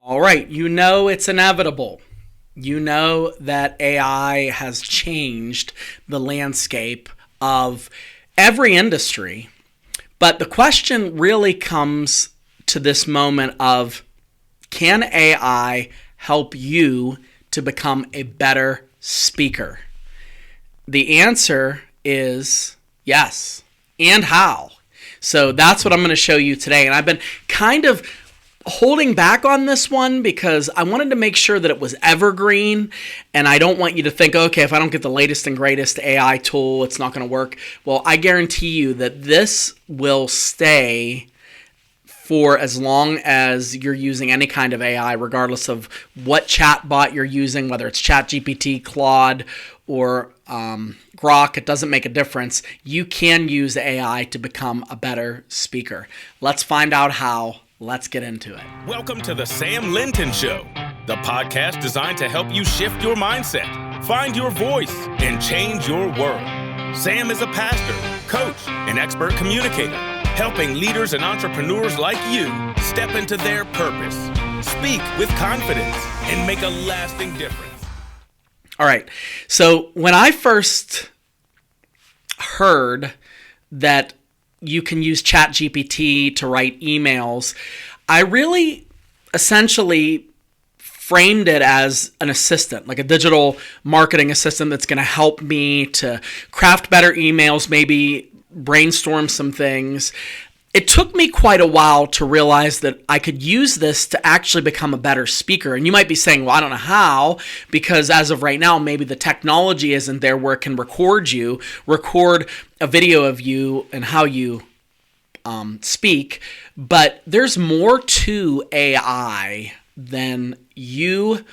All right, you know it's inevitable. You know that AI has changed the landscape of every industry. But the question really comes to this moment of, can AI help you to become a better speaker? The answer is yes. And how? So that's what I'm going to show you today. And I've been kind of holding back on this one because I wanted to make sure that it was evergreen, and I don't want you to think, okay, if I don't get the latest and greatest AI tool, it's not going to work. Well, I guarantee you that this will stay for as long as you're using any kind of AI, regardless of what chatbot you're using, whether it's ChatGPT, Claude, or Grok. It doesn't make a difference. You can use AI to become a better speaker. Let's find out how. Let's get into it. Welcome to the Sam Linton Show, the podcast designed to help you shift your mindset, find your voice, and change your world. Sam is a pastor, coach, and expert communicator, helping leaders and entrepreneurs like you step into their purpose, speak with confidence, and make a lasting difference. All right. So when I first heard that you can use ChatGPT to write emails, I really essentially framed it as an assistant, like a digital marketing assistant that's going to help me to craft better emails, maybe brainstorm some things. It took me quite a while to realize that I could use this to actually become a better speaker. And you might be saying, well, I don't know how, because as of right now, maybe the technology isn't there where it can record a video of you and how you speak. But there's more to AI than you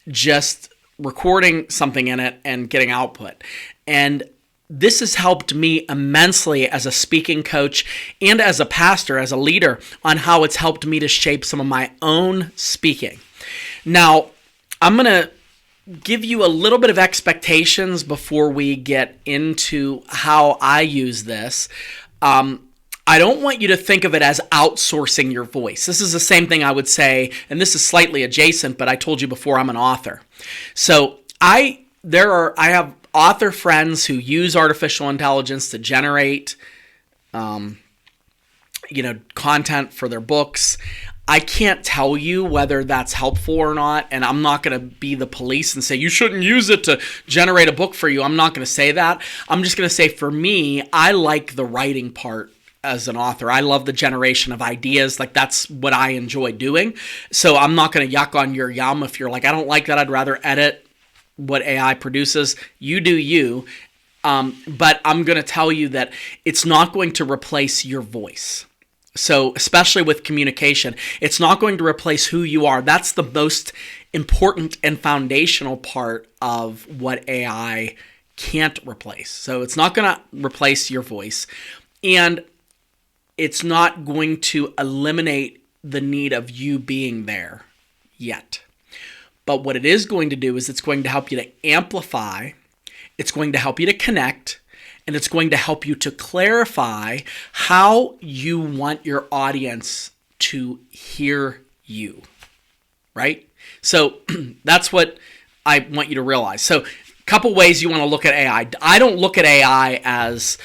just recording something in it and getting output. And this has helped me immensely as a speaking coach and as a pastor, as a leader, on how it's helped me to shape some of my own speaking. Now, I'm going to give you a little bit of expectations before we get into how I use this. I don't want you to think of it as outsourcing your voice. This is the same thing I would say, and this is slightly adjacent, but I told you before I'm an author. So I have author friends who use artificial intelligence to generate content for their books. I can't tell you whether that's helpful or not, and I'm not going to be the police and say you shouldn't use it to generate a book for you. I'm not going to say that. I'm just going to say, for me, I like the writing part as an author. I love the generation of ideas. Like, that's what I enjoy doing. So I'm not going to yuck on your yum if you're like, I don't like that. I'd rather edit what AI produces. You do you. But I'm going to tell you that it's not going to replace your voice. So especially with communication, it's not going to replace who you are. That's the most important and foundational part of what AI can't replace. So it's not going to replace your voice, and it's not going to eliminate the need of you being there yet. But what it is going to do is it's going to help you to amplify, it's going to help you to connect, and it's going to help you to clarify how you want your audience to hear you, right? So that's what I want you to realize. So a couple ways you want to look at AI. I don't look at AI as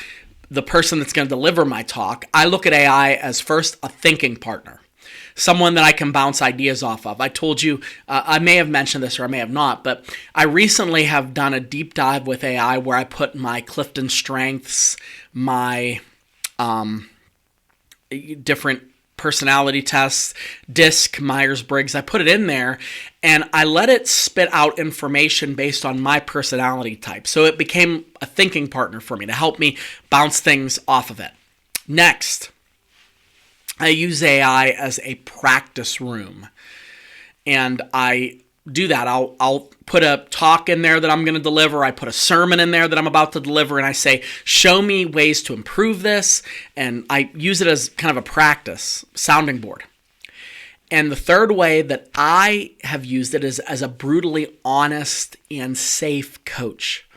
the person that's going to deliver my talk. I look at AI as first a thinking partner, someone that I can bounce ideas off of. I told you, I may have mentioned this or I may have not, but I recently have done a deep dive with AI where I put my Clifton Strengths, my different personality tests, DISC, Myers-Briggs. I put it in there and I let it spit out information based on my personality type. So it became a thinking partner for me to help me bounce things off of it. Next, I use AI as a practice room, and I do that. I'll put a talk in there that I'm going to deliver. I put a sermon in there that I'm about to deliver, and I say, show me ways to improve this, and I use it as kind of a practice sounding board. And the third way that I have used it is as a brutally honest and safe coach.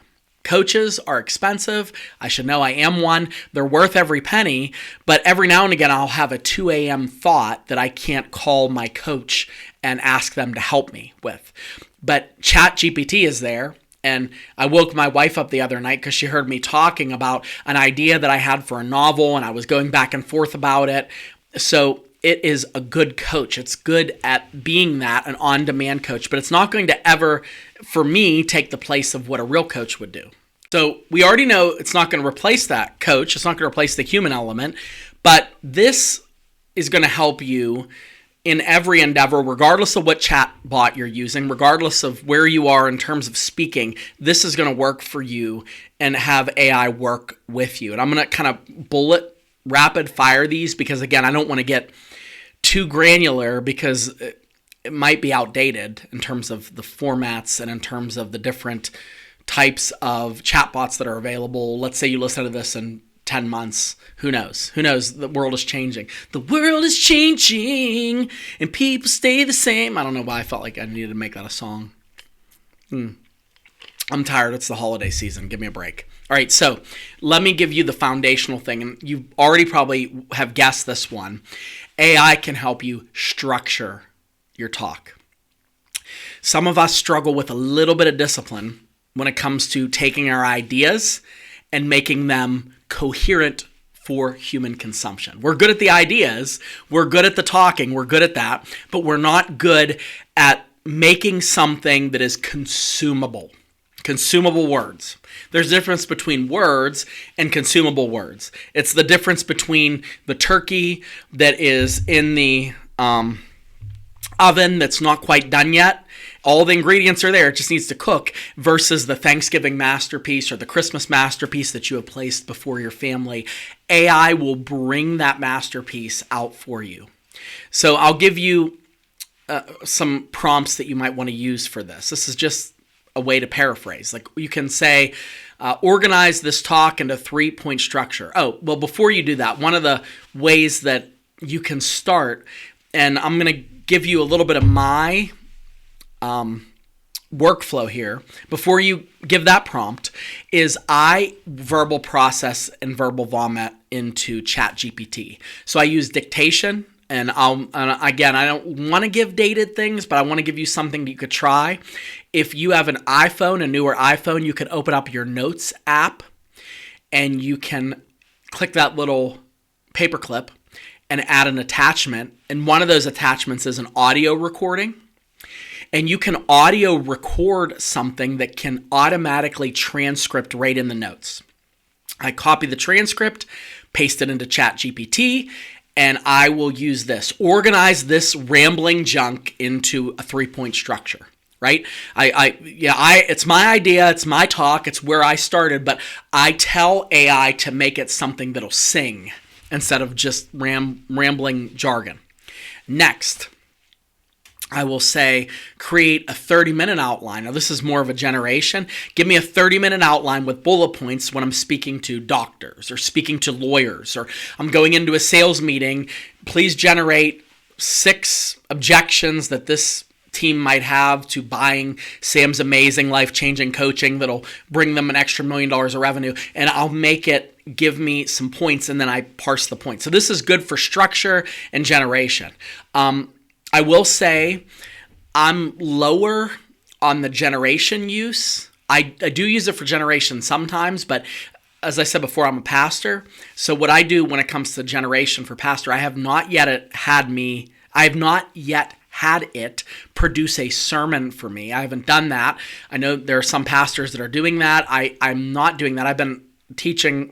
Coaches are expensive. I should know I am one. They're worth every penny, but every now and again I'll have a 2 a.m. thought that I can't call my coach and ask them to help me with. But ChatGPT is there, and I woke my wife up the other night because she heard me talking about an idea that I had for a novel, and I was going back and forth about it. So it is a good coach. It's good at being that, an on-demand coach, but it's not going to ever, for me, take the place of what a real coach would do. So we already know it's not going to replace that coach. It's not going to replace the human element, but this is going to help you in every endeavor, regardless of what chat bot you're using, regardless of where you are in terms of speaking. This is going to work for you and have AI work with you. And I'm going to kind of rapid fire these because, again, I don't want to get too granular because it might be outdated in terms of the formats and in terms of the different types of chatbots that are available. Let's say you listen to this in 10 months. Who knows? Who knows? The world is changing. The world is changing and people stay the same. I don't know why I felt like I needed to make that a song. I'm tired. It's the holiday season. Give me a break. All right, so let me give you the foundational thing, and you already probably have guessed this one. AI can help you structure your talk. Some of us struggle with a little bit of discipline when it comes to taking our ideas and making them coherent for human consumption. We're good at the ideas, we're good at the talking, we're good at that, but we're not good at making something that is consumable. Consumable words. There's a difference between words and consumable words. It's the difference between the turkey that is in the oven that's not quite done yet. All the ingredients are there, it just needs to cook, versus the Thanksgiving masterpiece or the Christmas masterpiece that you have placed before your family. AI will bring that masterpiece out for you. So I'll give you some prompts that you might want to use for this. This is just a way to paraphrase. Like you can say, organize this talk into 3-point structure. Oh, well, before you do that, one of the ways that you can start, and I'm going to give you a little bit of my workflow here before you give that prompt, is I verbal process and verbal vomit into ChatGPT. So I use dictation. And again, I don't want to give dated things, but I want to give you something that you could try. If you have an iPhone, a newer iPhone, you could open up your Notes app and you can click that little paperclip and add an attachment. And one of those attachments is an audio recording. And you can audio record something that can automatically transcript right in the notes. I copy the transcript, paste it into ChatGPT, and I will use this. Organize this rambling junk into a 3-point structure, right? It's my idea, it's my talk, it's where I started, but I tell AI to make it something that'll sing instead of just rambling jargon. Next, I will say, create a 30-minute outline. Now, this is more of a generation. Give me a 30-minute outline with bullet points when I'm speaking to doctors or speaking to lawyers, or I'm going into a sales meeting. Please generate 6 objections that this team might have to buying Sam's amazing life-changing coaching that'll bring them an extra $1 million of revenue. And I'll make it give me some points, and then I parse the points. So this is good for structure and generation. I will say I'm lower on the generation use. I do use it for generation sometimes, but as I said before, I'm a pastor. So what I do when it comes to generation for pastor, I have not yet had it produce a sermon for me. I haven't done that. I know there are some pastors that are doing that. I'm not doing that. I've been teaching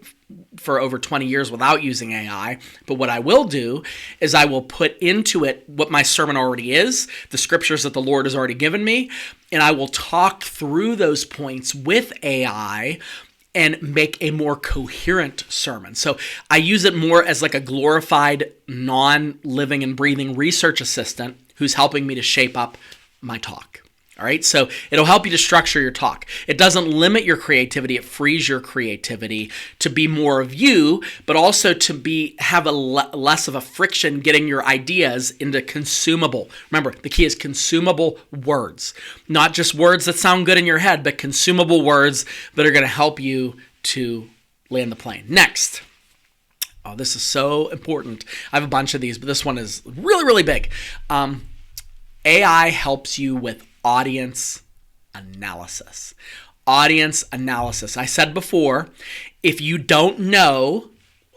for over 20 years without using AI. But what I will do is I will put into it what my sermon already is, the scriptures that the Lord has already given me, and I will talk through those points with AI and make a more coherent sermon. So I use it more as like a glorified, non-living and breathing research assistant who's helping me to shape up my talk. All right, so it'll help you to structure your talk. It doesn't limit your creativity. It frees your creativity to be more of you, but also to have less of a friction getting your ideas into consumable. Remember, the key is consumable words, not just words that sound good in your head, but consumable words that are going to help you to land the plane. Next. Oh, this is so important. I have a bunch of these, but this one is really, really big. AI helps you with audience analysis. Audience analysis. I said before, if you don't know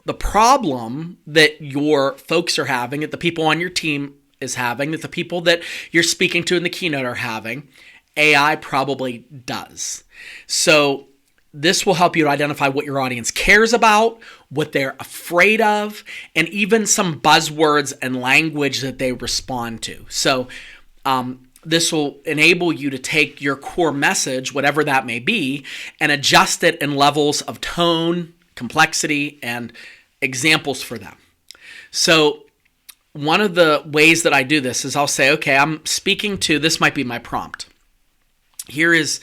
the problem that your folks are having, that the people on your team is having, that the people that you're speaking to in the keynote are having, AI probably does. So this will help you to identify what your audience cares about, what they're afraid of, and even some buzzwords and language that they respond to. So this will enable you to take your core message, whatever that may be, and adjust it in levels of tone, complexity, and examples for them. So one of the ways that I do this is I'll say, okay, I'm speaking to, this might be my prompt. Here is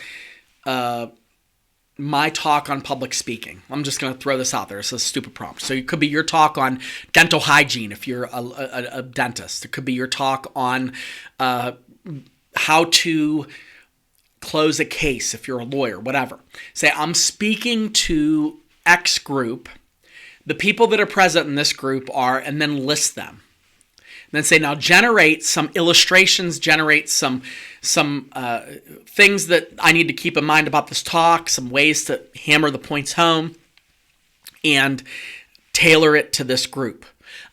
my talk on public speaking. I'm just going to throw this out there. It's a stupid prompt. So it could be your talk on dental hygiene if you're a dentist. It could be your talk on how to close a case if you're a lawyer, whatever. Say, I'm speaking to X group. The people that are present in this group are, and then list them. And then say, now generate some illustrations, generate some things that I need to keep in mind about this talk, some ways to hammer the points home, and tailor it to this group.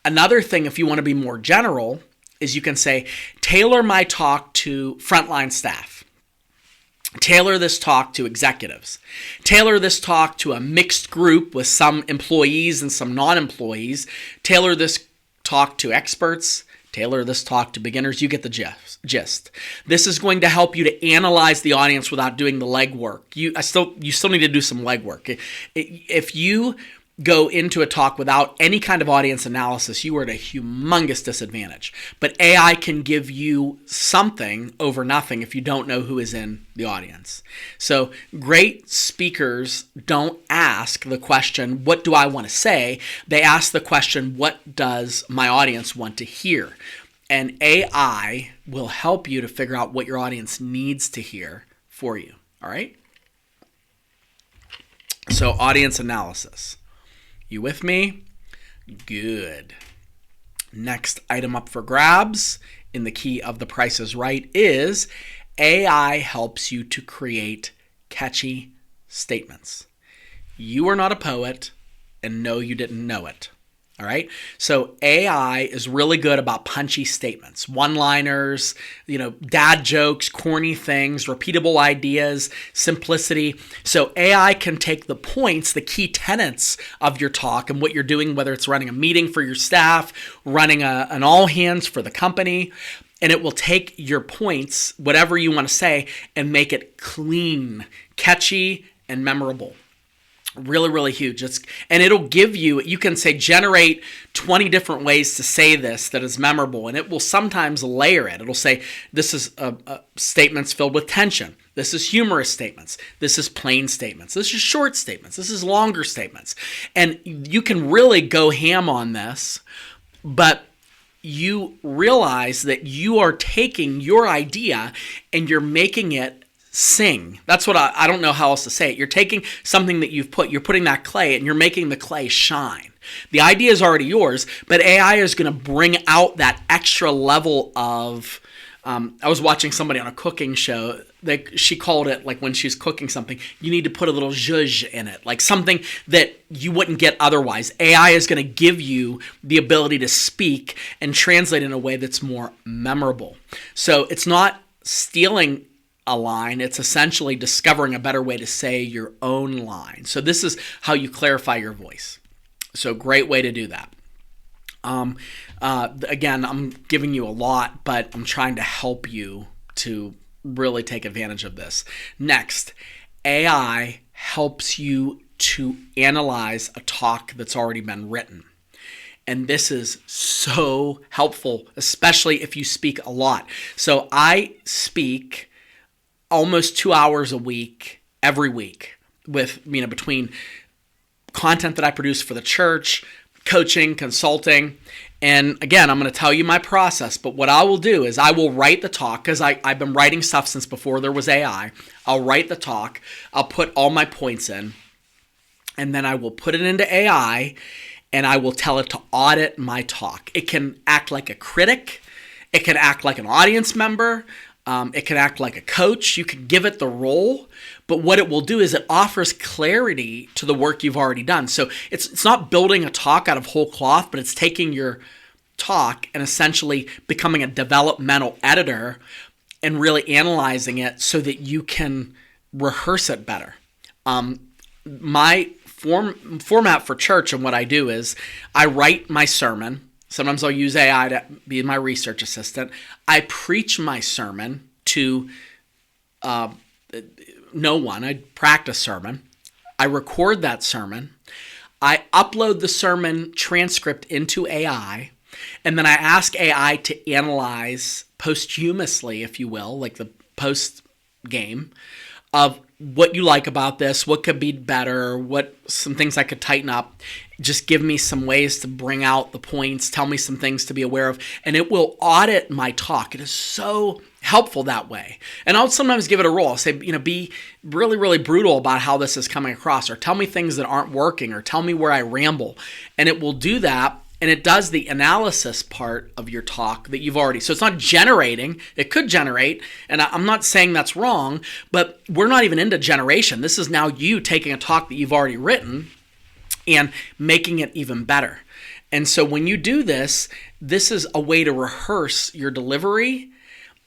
Another thing, if you want to be more general, is you can say, tailor my talk to frontline staff. Tailor this talk to executives. Tailor this talk to a mixed group with some employees and some non-employees. Tailor this talk to experts. Tailor this talk to beginners. You get the gist. This is going to help you to analyze the audience without doing the legwork. You still need to do some legwork. If you go into a talk without any kind of audience analysis, you are at a humongous disadvantage. But AI can give you something over nothing if you don't know who is in the audience. So great speakers don't ask the question, what do I want to say? They ask the question, what does my audience want to hear? And AI will help you to figure out what your audience needs to hear for you. All right? So audience analysis. You with me? Good. Next item up for grabs in the key of The Price is Right is AI helps you to create catchy statements. You are not a poet, and no, you didn't know it. All right. So AI is really good about punchy statements, one-liners, dad jokes, corny things, repeatable ideas, simplicity. So AI can take the points, the key tenets of your talk and what you're doing, whether it's running a meeting for your staff, running an all hands for the company, and it will take your points, whatever you want to say, and make it clean, catchy, and memorable. Really, really huge. And it'll give you can say generate 20 different ways to say this that is memorable, and it will sometimes layer it. It'll say this is statements filled with tension. This is humorous statements. This is plain statements. This is short statements. This is longer statements. And you can really go ham on this, but you realize that you are taking your idea and you're making it sing. That's what I don't know how else to say it. You're taking something that you're putting that clay and you're making the clay shine. The idea is already yours, but AI is going to bring out that extra level of, I was watching somebody on a cooking show. She called it, like when she's cooking something, you need to put a little zhuzh in it, like something that you wouldn't get otherwise. AI is going to give you the ability to speak and translate in a way that's more memorable. So it's not stealing a line, it's essentially discovering a better way to say your own line. So this is how you clarify your voice. So great way to do that. Again, I'm giving you a lot, but I'm trying to help you to really take advantage of this. Next, AI helps you to analyze a talk that's already been written. And this is so helpful, especially if you speak a lot. So I speak almost 2 hours a week, every week, with, between content that I produce for the church, coaching, consulting. And again, I'm going to tell you my process, but what I will do is I will write the talk, because I've been writing stuff since before there was AI. I'll write the talk, I'll put all my points in, and then I will put it into AI, and I will tell it to audit my talk. It can act like a critic, it can act like an audience member, it can act like a coach. You can give it the role, but what it will do is it offers clarity to the work you've already done. So it's not building a talk out of whole cloth, but it's taking your talk and essentially becoming a developmental editor and really analyzing it so that you can rehearse it better. My format for church and what I do is I write my sermon. Sometimes I'll use AI to be my research assistant. I preach my sermon to no one. I practice sermon. I record that sermon. I upload the sermon transcript into AI, and then I ask AI to analyze posthumously, if you will, like the post game, of what you like about this, what could be better, what some things I could tighten up. Just give me some ways to bring out the points, tell me some things to be aware of, and it will audit my talk. It is so helpful that way. And I'll sometimes give it a roll. I'll say, be really, really brutal about how this is coming across, or tell me things that aren't working, or tell me where I ramble. And it will do that. And it does the analysis part of your talk that you've already. So it's not generating. It could generate. And I'm not saying that's wrong, but we're not even into generation. This is now you taking a talk that you've already written and making it even better. And so when you do this, this is a way to rehearse your delivery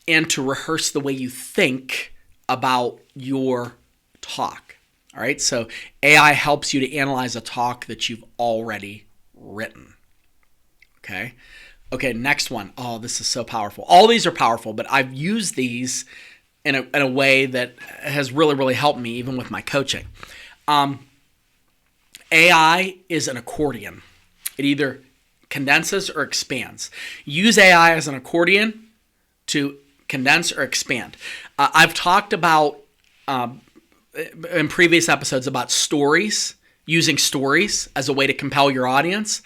and to rehearse the way you think about your talk. All right. So AI helps you to analyze a talk that you've already written. Okay, next one. Oh, this is so powerful. All these are powerful, but I've used these in a way that has really, really helped me, even with my coaching. AI is an accordion. It either condenses or expands. Use AI as an accordion to condense or expand. I've talked about, in previous episodes, about stories, using stories as a way to compel your audience.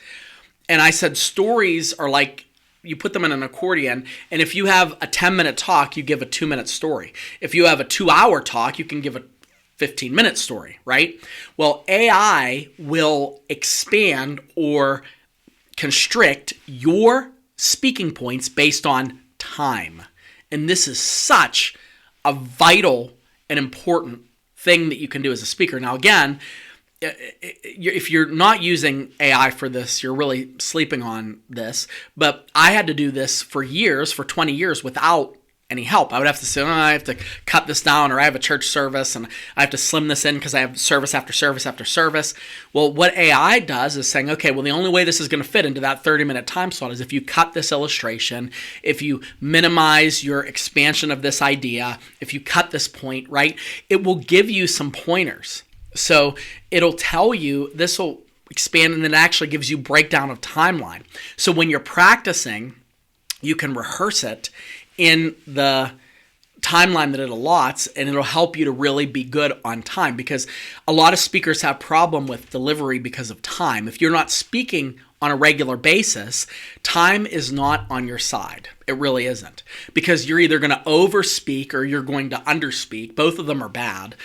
And I said stories are like, you put them in an accordion, and if you have a 10-minute talk, you give a 2-minute story. If you have a 2-hour talk, you can give a 15-minute story, right? Well, AI will expand or constrict your speaking points based on time. And this is such a vital and important thing that you can do as a speaker. Now, again, if you're not using AI for this, you're really sleeping on this. But I had to do this for years, for 20 years, without any help. I would have to say, I have to cut this down, or I have a church service and I have to slim this in because I have service after service after service. Well, what AI does is saying, okay, well, the only way this is going to fit into that 30-minute time slot is if you cut this illustration, if you minimize your expansion of this idea, if you cut this point, right? It will give you some pointers. So it'll tell you, this will expand, and then it actually gives you breakdown of timeline. So when you're practicing, you can rehearse it in the timeline that it allots, and it'll help you to really be good on time, because a lot of speakers have problem with delivery because of time. If you're not speaking on a regular basis, time is not on your side. It really isn't, because you're either going to overspeak or you're going to underspeak. Both of them are bad,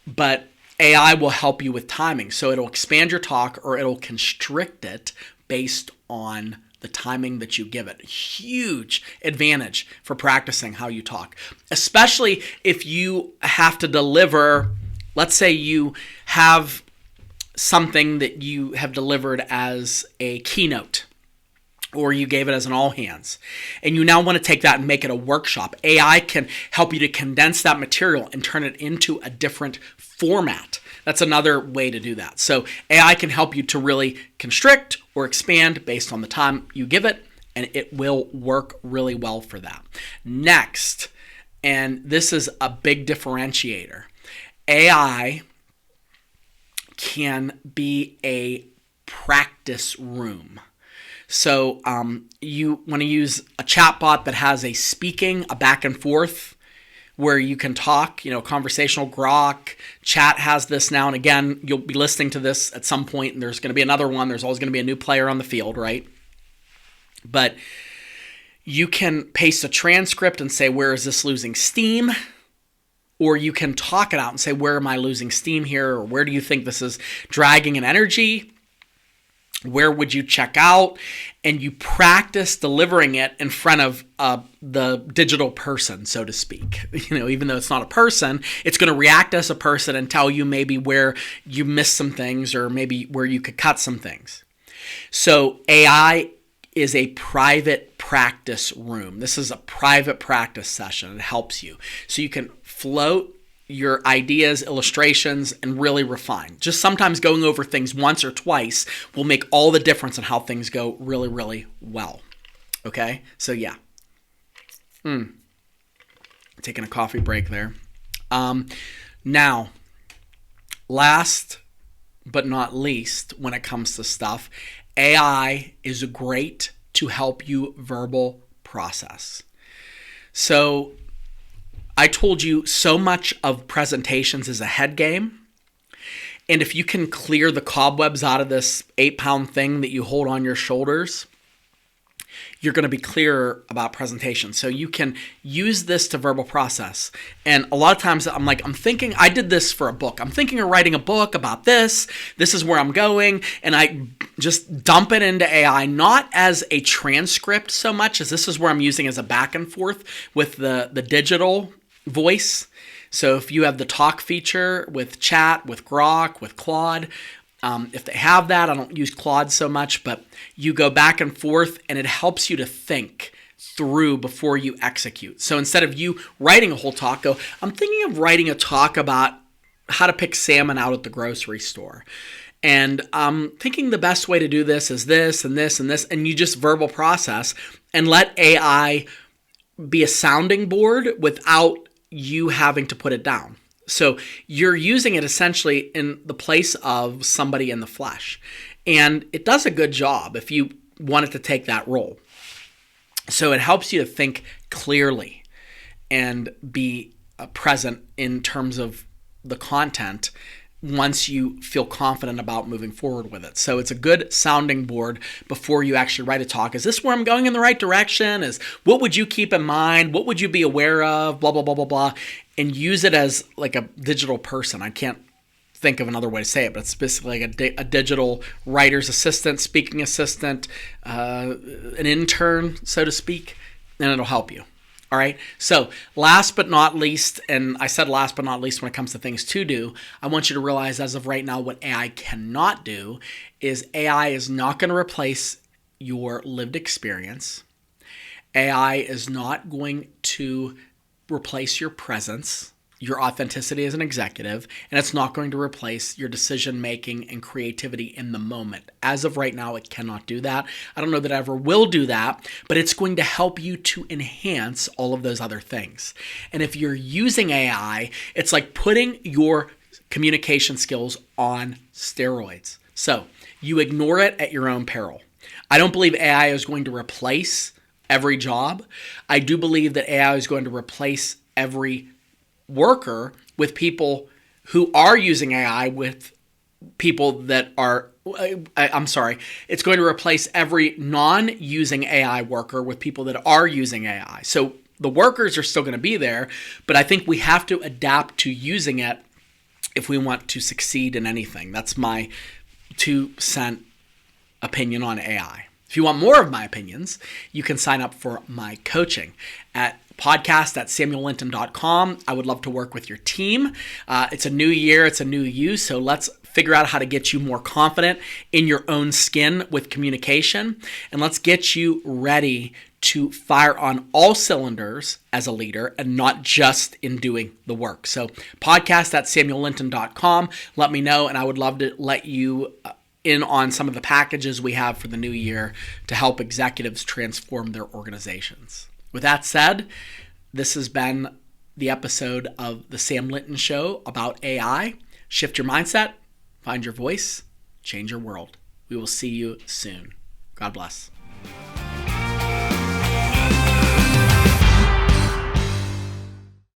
but AI will help you with timing. So it'll expand your talk or it'll constrict it based on the timing that you give it. Huge advantage for practicing how you talk, especially if you have to deliver. Let's say you have something that you have delivered as a keynote, or you gave it as an all hands, and you now want to take that and make it a workshop. AI can help you to condense that material and turn it into a different format. That's another way to do that. So AI can help you to really constrict or expand based on the time you give it, and it will work really well for that. Next, and this is a big differentiator, AI can be a practice room. So you want to use a chatbot that has a back and forth where you can talk, conversational grok. Chat has this now and again. You'll be listening to this at some point, and there's going to be another one. There's always going to be a new player on the field, right? But you can paste a transcript and say, where is this losing steam? Or you can talk it out and say, where am I losing steam here? Or where do you think this is dragging in energy? Where would you check out? And you practice delivering it in front of the digital person, so to speak. Even though it's not a person, it's going to react as a person and tell you maybe where you missed some things or maybe where you could cut some things. So AI is a private practice room. This is a private practice session. It helps you. So you can float your ideas, illustrations, and really refine. Just sometimes going over things once or twice will make all the difference in how things go really, really well. Okay? So yeah. Taking a coffee break there. Now, last but not least, when it comes to stuff, AI is great to help you verbal process. So I told you so much of presentations is a head game. And if you can clear the cobwebs out of this 8-pound thing that you hold on your shoulders, you're going to be clearer about presentation. So you can use this to verbal process. And a lot of times I'm thinking, I did this for a book. I'm thinking of writing a book about this. This is where I'm going. And I just dump it into AI, not as a transcript so much as this is where I'm using as a back and forth with the digital voice. So if you have the talk feature with chat, with Grok, with Claude, if they have that, I don't use Claude so much, but you go back and forth and it helps you to think through before you execute. So instead of you writing a whole talk, go, I'm thinking of writing a talk about how to pick salmon out at the grocery store. And I'm thinking the best way to do this is this and this and this. And you just verbal process and let AI be a sounding board without you having to put it down. So you're using it essentially in the place of somebody in the flesh. And it does a good job if you want it to take that role. So it helps you to think clearly and be present in terms of the content once you feel confident about moving forward with it. So it's a good sounding board before you actually write a talk. Is this where I'm going in the right direction? What would you keep in mind? What would you be aware of? Blah, blah, blah, blah, blah. And use it as like a digital person. I can't think of another way to say it, but it's basically like a digital writer's assistant, speaking assistant, an intern, so to speak, and it'll help you. All right. So last but not least, and I said last but not least when it comes to things to do, I want you to realize as of right now what AI cannot do is AI is not going to replace your lived experience. AI is not going to replace your presence, your authenticity as an executive, and it's not going to replace your decision-making and creativity in the moment. As of right now, it cannot do that. I don't know that it ever will do that, but it's going to help you to enhance all of those other things. And if you're using AI, it's like putting your communication skills on steroids. So you ignore it at your own peril. I don't believe AI is going to replace every job. I do believe that AI is going to replace every worker with people who are using AI with people that are, it's going to replace every non-using AI worker with people that are using AI. So the workers are still going to be there, but I think we have to adapt to using it if we want to succeed in anything. That's my 2-cent opinion on AI. If you want more of my opinions, you can sign up for my coaching at podcast@samuellinton.com. I would love to work with your team. It's a new year. It's a new you. So let's figure out how to get you more confident in your own skin with communication. And let's get you ready to fire on all cylinders as a leader and not just in doing the work. So podcast@samuellinton.com. Let me know, and I would love to let you in on some of the packages we have for the new year to help executives transform their organizations. With that said, this has been the episode of the Sam Linton Show about AI. Shift your mindset, find your voice, change your world. We will see you soon. God bless.